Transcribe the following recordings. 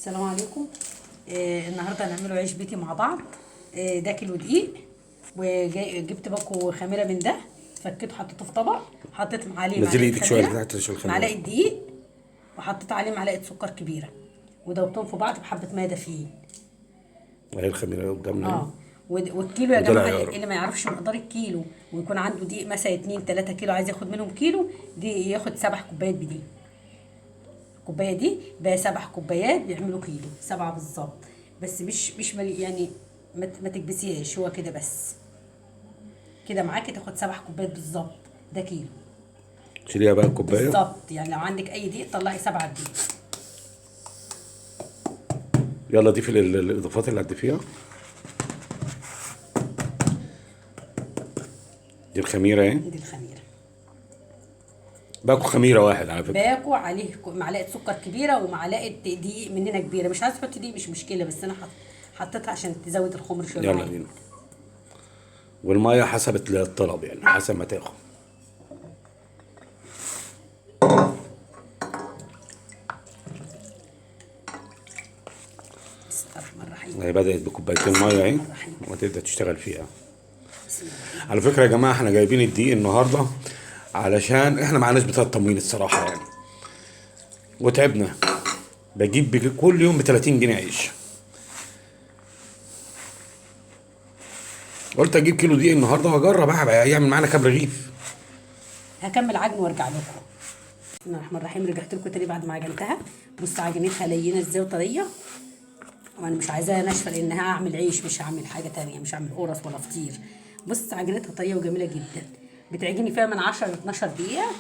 السلام عليكم. النهارده هنعمله عيش بيتي مع بعض. ده كيلو دقيق، وجبت باكو خميره من ده، فكيته حطيته في طبق، حطيت عليه نزلي معلقه ايدك شويه خميره، لتحت عشان الخميره. معلقه دقيق، وحطيت عليه معلقه سكر كبيره، ودوبتهم في بعض بحبه ميه دافيين. اهي الخميره قدامنا اهي. والكيلو يا وطلع جماعه، يقرب. اللي ما يعرفش مقدار الكيلو ويكون عنده دقيق مثلا 2 3 كيلو عايز ياخد منهم كيلو، دي ياخد 7 كوبايات بدي. الكوبايه دي بقى 7 كوبايات بيعملوا كيلو، 7 بالظبط. بس مش ملي يعني، ما تكبسيهاش، هو كده بس. كده معاكي تاخد 7 كوبايات بالظبط، ده كيلو شيليها بقى الكوبايه. بالظبط. يعني لو عندك اي دقيق طلعي 7 دقيق. يلا ضيفي الاضافات اللي هتضيفيها. دي الخميره اهي. دي الخميره. باكو خميره واحد على فكره. باكو عليه معلقه سكر كبيره ومعلقه دقيق مننا كبيره. مش عايزه تحطي دقيق مش مشكله، بس انا حطيتها عشان تزود الخمر شويه يلا معايا. بينا. والميه حسب الطلب، يعني حسب ما تاخد. بسم الله الرحمن الرحيم. هي بدات بكوبايتين ميه اهي، وتبدا تشتغل فيها. على فكره يا جماعه، احنا جايبين الدقيق النهارده علشان احنا معناش بتاع التموين الصراحه يعني، وتعبنا. بجيب كل يوم ب 30 جنيه عيش. قلت اجيب كيلو دقيق النهارده واجرب بقى يعمل معانا كام رغيف. هكمل عجن وارجع لكم. بسم الله الرحمن الرحيم. رجعت لكم تاني بعد ما عجنتها. بص عجنتها لينه ازاي وطريه، وانا مش عايزاها ناشفه لانها هعمل عيش، مش هعمل حاجه تانية، مش هعمل قرص ولا فطير. بص عجنتها طريه وجميله جدا، بتعجني فيها من 10 ل 12 دقيقه.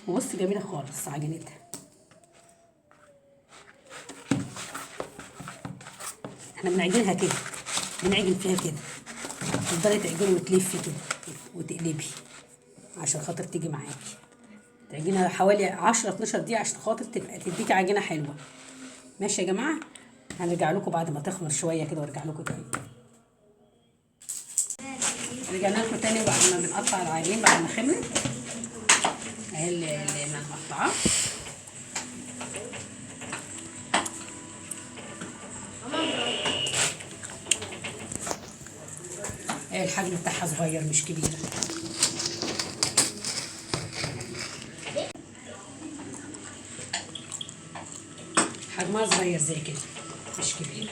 وبص جميله خالص عجنتها. احنا بنعجنها كده، بنعجن فيها كده، تفضلي تعجني وتلفي كده وتقلبي عشان خاطر تيجي معاكي. تعجنها حوالي 10 12 دقيقه عشان خاطر تبقى تديكي عجينه حلوه. ماشي يا جماعه. هنرجع لكم بعد ما تخمر شويه كده وارجع لكم تاني. رجعنا لكم تاني بعد ما بنقطع العجين بعد ما خمرت اهي اللي مقطعاه. اهي الحجم بتاعها صغير مش كبير. حجمها صغير زي كده مش كبير.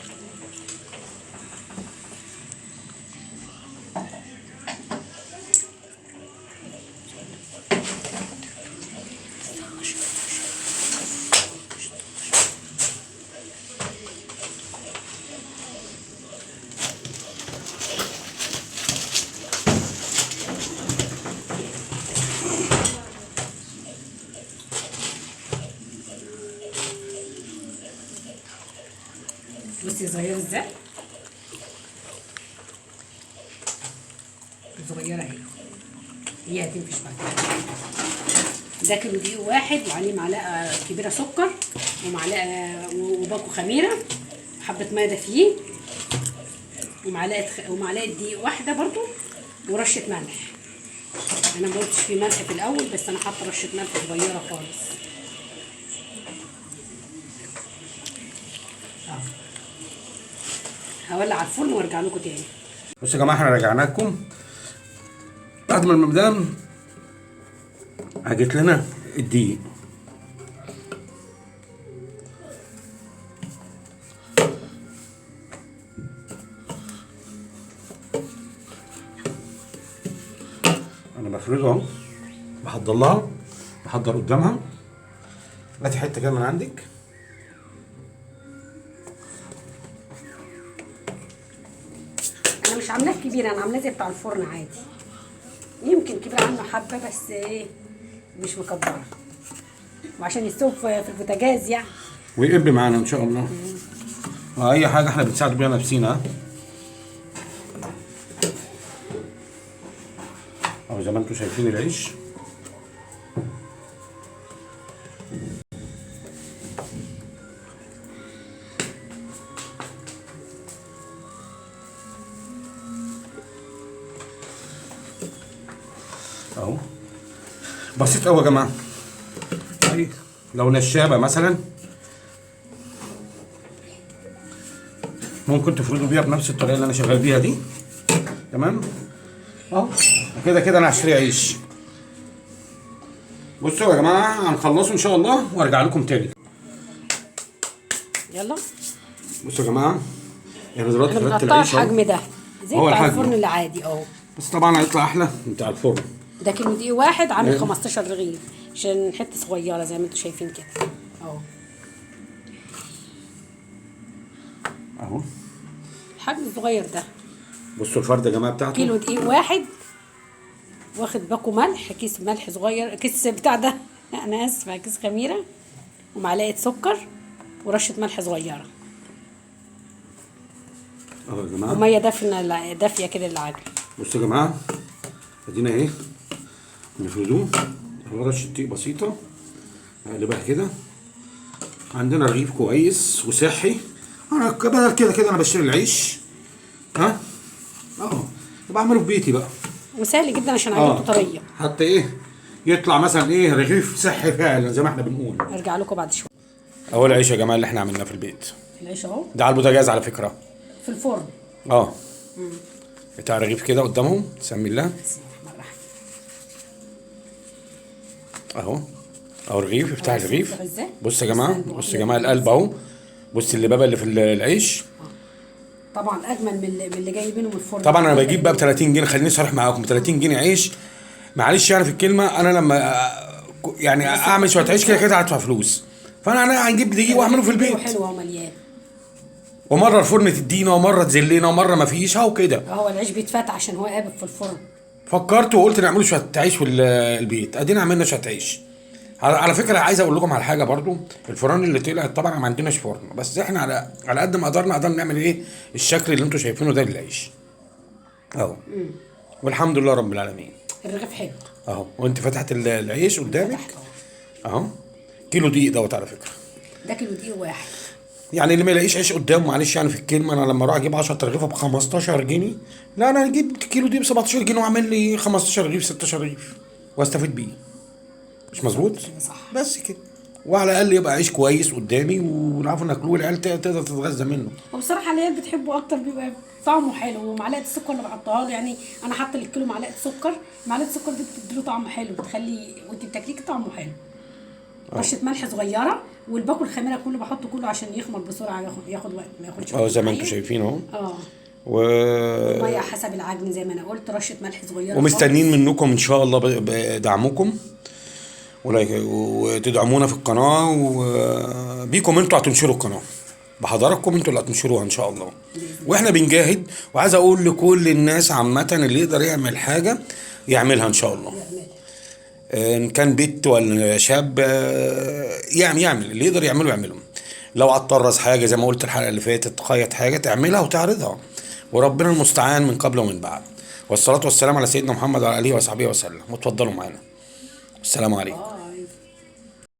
بصي صغيره ازاي، صغيره اهي، هي هتنفش بعد كده. ده كيلو دقيق واحد وعليه معلقه كبيره سكر ومعلقه وباكو خميره وحبه ميه دافيين ومعلقه دقيق واحده برضو ورشه ملح. انا ما قلتش فيه ملح في الاول، بس انا حاطه رشه ملح صغيره خالص. هولع على الفرن وارجع لكم تاني. بصوا يا جماعه، احنا رجعنا لكم بعد ما المدام عجت لنا الدقيق. انا بفرده اهو، بحضر لها، بحضر قدامها. هاتي حته كده من عندك. انا مش عاملاه كبير، انا عاملاه زي بتاع الفرن عادي، يمكن كبير عنه حبه بس ايه، مش مكبره، وعشان يستوي في البوتاجاز يعني. ويقب معانا ان شاء الله. اي حاجه احنا بنساعد بيها نفسينا. اهو زي ما انتم شايفين العيش. اهو بسيط قوي يا جماعه. لو نشابه مثلا ممكن تفردوا بيها بنفس الطريقه اللي انا شغال بيها دي. تمام اهو. كده كده انا هشتري عيش. بصوا يا جماعه هنخلصه ان شاء الله وارجع لكم تاني. يلا بصوا يا جماعه انا دلوقتي احنا فردت بنقطع العيش اهو. الحجم ده زي هو بتاع الحجم. الفرن العادي اهو. بس طبعا هيطلع احلى من بتاع الفرن. ده كيلو دقيق واحد عامل 15 رغيف عشان حته صغيره زي ما انتم شايفين كده اهو. اهو الحجم الصغير ده. بصوا الفرده يا جماعه بتاعته. كيلو دقيق واحد واخد باكو ملح، كيس ملح صغير، كيس بتاع ده انا اسفه، كيس خميره ومعلقه سكر ورشه ملح صغيره اهو يا جماعه. وميه دافيه كده للعجن. بصوا يا جماعه ادينا ايه نفردوه. اهو رشه دقيق بسيطه نقلبها كده. عندنا رغيف كويس وصحي. انا بدل كده انا بشتري العيش ها اهو بعمله في بيتي بقى وسهل جدا عشان عجينته طريه. حتى ايه يطلع مثلا ايه رغيف صحي فعلا زي ما احنا بنقول. ارجع لكم بعد شويه. اهو العيش يا جماعه اللي احنا عملناه في البيت. العيش اهو ده على البوتاجاز على فكره. في الفرن. اه بتاع رغيف كده قدامهم. بسم الله. بسم الله الرحمن الرحيم. اهو رغيف بتاع الرغيف. ازاي؟ بص يا جماعه بص يا جماعه القلب اهو. بص اللبابه اللي في العيش. طبعا اجمل من اللي جايبينه من الفرن. طبعا انا بجيب بقى ب 30 جنيه. خليني صريح معاكم، 30 جنيه عيش. معلش يعني في الكلمه انا لما يعني اعمل شويه عيش كده هدفع فلوس. فانا هنجيب دقيق واعمله في البيت. حلو ومليان. ومره الفرن تدينا ومره تذلنا ومره ما فيش اهو كده. هو العيش بيتفات عشان هو قابب في الفرن. فكرت وقلت نعمله شويه عيش في البيت. ادينا عملنا شويه عيش. على فكره عايز اقول لكم على حاجه برضو. الفرن اللي طلع طبعا ما عندناش فرن، بس احنا على قد ما قدرنا نعمل ايه الشكل اللي انتم شايفينه ده للعيش اهو. والحمد لله رب العالمين. الرغيف حلو اهو. وانت فتحت العيش قدامك اهو. كيلو دقيق دوت على فكره. ده كيلو دقيق واحد. يعني اللي ما يلاقيش عيش قدامه معلش يعني في الكلمه، انا لما اروح اجيب 10 رغيفه ب 15 جنيه، لا انا اجيب كيلو دقيق ب 17 جنيه واعمل لي 15 رغيف 16 رغيف واستفيد بيه. مش مظبوط؟ صح. بس كده. وعلى الاقل يبقى عيش كويس قدامي ونعرف ناكلوه والعيال تقدر تتغذى منه. وبصراحه العيال بتحبه اكتر، بيبقى طعمه حلو. ومعلقه السكر اللي بحطها له، يعني انا حاطه للكيلو معلقه سكر. معلقه السكر دي بتديله طعم حلو، بتخلي وانت بتاكليه طعمه حلو. رشه ملح صغيره، والباكل الخميره كله بحطه كله عشان يخمر بسرعه، ياخد وقت ما ياخدش وقت. زي ما انتم شايفين اهو. و ميه حسب العجن زي ما انا قلت، رشه ملح صغيره. ومستنيين منكم ان شاء الله بدعمكم وتدعمونا في القناه، وبيكم انتوا هتنشروا القناه. بحضراتكم انتوا اللي هتنشروها ان شاء الله. واحنا بنجاهد. وعايز اقول لكل الناس عامه اللي يقدر يعمل حاجه يعملها ان شاء الله. ان كان بنت ولا شاب يعمل اللي يقدر يعمله. لو هتطرز حاجه زي ما قلت الحلقه اللي فاتت، تخيط حاجه تعملها وتعرضها، وربنا المستعان من قبل ومن بعد. والصلاه والسلام على سيدنا محمد وعلى اله وصحبه وسلم. وتفضلوا معانا. السلام عليكم.